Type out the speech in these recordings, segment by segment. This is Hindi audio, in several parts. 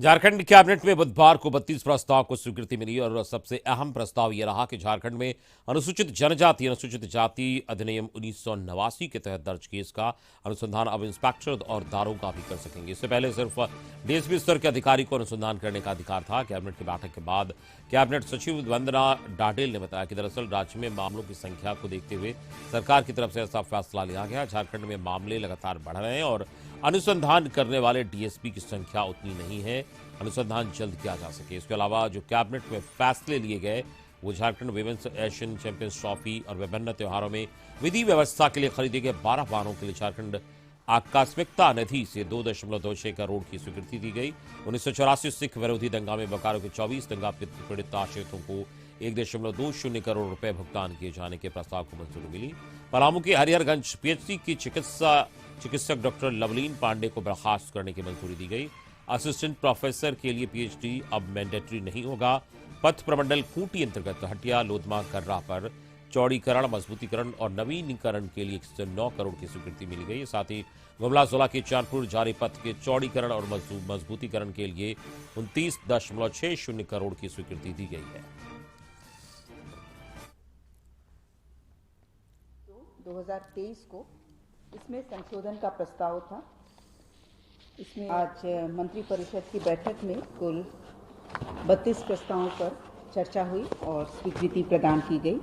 झारखंड कैबिनेट में बुधवार को 32 प्रस्ताव को स्वीकृति मिली और सबसे अहम प्रस्ताव यह रहा कि झारखंड में अनुसूचित जनजाति अनुसूचित जाति अधिनियम 1989 के तहत दर्ज केस का अनुसंधान अब इंस्पेक्टर और दारोगा भी कर सकेंगे। इससे पहले सिर्फ डीएसपी स्तर के अधिकारी को अनुसंधान करने का अधिकार था। कैबिनेट की बैठक के बाद कैबिनेट सचिव वंदना डाडेल ने बताया कि दरअसल राज्य में मामलों की संख्या को देखते हुए सरकार की तरफ से ऐसा फैसला लिया गया। झारखंड में मामले लगातार बढ़ रहे हैं और अनुसंधान करने वाले डीएसपी की संख्या उतनी नहीं है। अनुसंधान जल्द किया जा सके। इसके अलावा जो कैबिनेट में फैसले लिए गए वो Jharkhand women's Asian champions trophy और विभिन्न त्योहारों में विधि व्यवस्था के लिए खरीदे गए 12 वाहनों के लिए झारखंड आकस्मिकता निधि से 2.26 करोड़ की स्वीकृति दी गई। 1984 सिख विरोधी दंगा में बोकारो के 24 दंगा पीड़ित आश्रितों को 1.20 करोड़ रुपए भुगतान किए जाने के प्रस्ताव को मंजूरी मिली। पलामू के हरिहरगंज पीएचसी की चिकित्सक डॉक्टर लवलीन पांडे को बर्खास्त करने की मंजूरी दी गई। असिस्टेंट प्रोफेसर के लिए पीएचडी अब मैंडेटरी नहीं होगा। पथ प्रमंडल खूंटी अंतर्गत हटिया लोधमा कर्रा पर चौड़ीकरण मजबूतीकरण और नवीनीकरण के लिए 109 करोड़ की स्वीकृति मिली गई। साथ ही गुमला जिला के चांदपुर जारी पथ के चौड़ीकरण और मजबूतीकरण के लिए 29.60 करोड़ की स्वीकृति दी गई है। 2023 को इसमें संशोधन का प्रस्ताव था। इसमें आज मंत्रिपरिषद की बैठक में कुल 32 प्रस्तावों पर चर्चा हुई और स्वीकृति प्रदान की गई।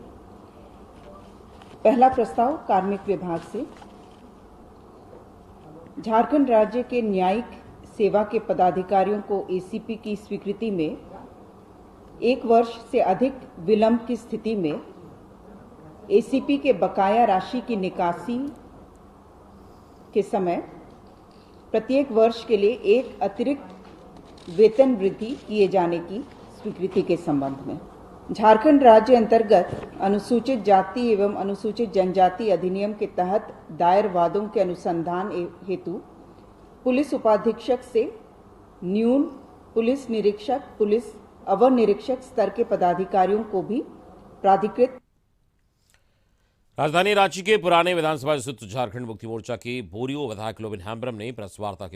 पहला प्रस्ताव कार्मिक विभाग से झारखंड राज्य के न्यायिक सेवा के पदाधिकारियों को एसीपी की स्वीकृति में 1 वर्ष से अधिक विलंब की स्थिति में एसीपी के बकाया राशि की निकासी के समय प्रत्येक वर्ष के लिए एक अतिरिक्त वेतन वृद्धि किए जाने की स्वीकृति के संबंध में झारखंड राज्य अंतर्गत अनुसूचित जाति एवं अनुसूचित जनजाति अधिनियम के तहत दायर वादों के अनुसंधान हेतु पुलिस उपाधीक्षक से न्यून पुलिस निरीक्षक, पुलिस अवर निरीक्षक स्तर के पदाधिकारियों को भी प्राधिकृत। राजधानी रांची के पुराने विधानसभा स्थित झारखंड मुक्ति मोर्चा के बोरियो विधायक लोबिन हेम्ब्रम ने प्रेस वार्ता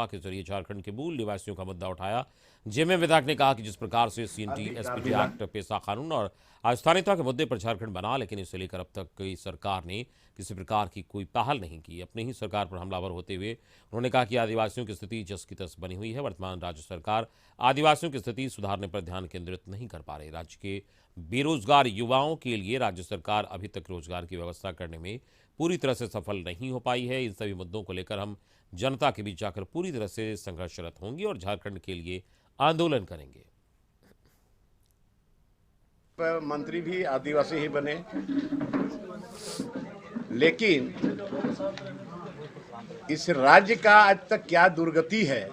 के जरिए झारखंड के मूल निवासियों का मुद्दा उठाया। जिसमें विधायक ने कहा कि जिस प्रकार से सीएनटी एसपीटी एक्ट पेशा कानून और अस्थानीयता के मुद्दे पर झारखंड बना, लेकिन इसे लेकर अब तक की सरकार ने किसी प्रकार की कोई पहल नहीं की। अपनी ही सरकार पर हमलावर होते हुए उन्होंने कहा कि आदिवासियों की स्थिति जस की तस बनी हुई है। वर्तमान राज्य सरकार आदिवासियों की स्थिति सुधारने पर ध्यान केंद्रित नहीं कर पा रही। राज्य के बेरोजगार युवाओं के लिए राज्य सरकार अभी तक रोजगार की व्यवस्था करने में पूरी तरह से सफल नहीं हो पाई है। इन सभी मुद्दों को लेकर हम जनता के बीच जाकर पूरी तरह से संघर्षरत होंगे और झारखंड के लिए आंदोलन करेंगे। मंत्री भी आदिवासी ही बने, लेकिन इस राज्य का आज तक क्या दुर्गति है,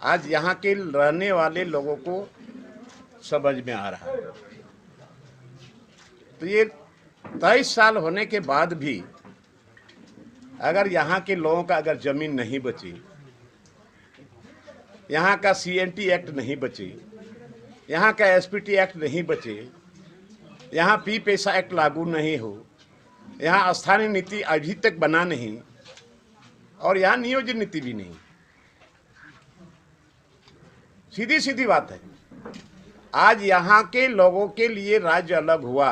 आज यहाँ के रहने वाले लोगों को समझ में आ रहा है। तो ये 23 साल होने के बाद भी अगर यहाँ के लोगों का अगर जमीन नहीं बची, यहाँ का सीएनटी एक्ट नहीं बची, यहाँ का एसपीटी एक्ट नहीं बचे, यहाँ पी पेशा एक्ट लागू नहीं हो, यहाँ स्थानीय नीति अभी तक बना नहीं और यहाँ नियोजन नीति भी नहीं। सीधी सीधी बात है। आज यहाँ के लोगों के लिए राज्य अलग हुआ,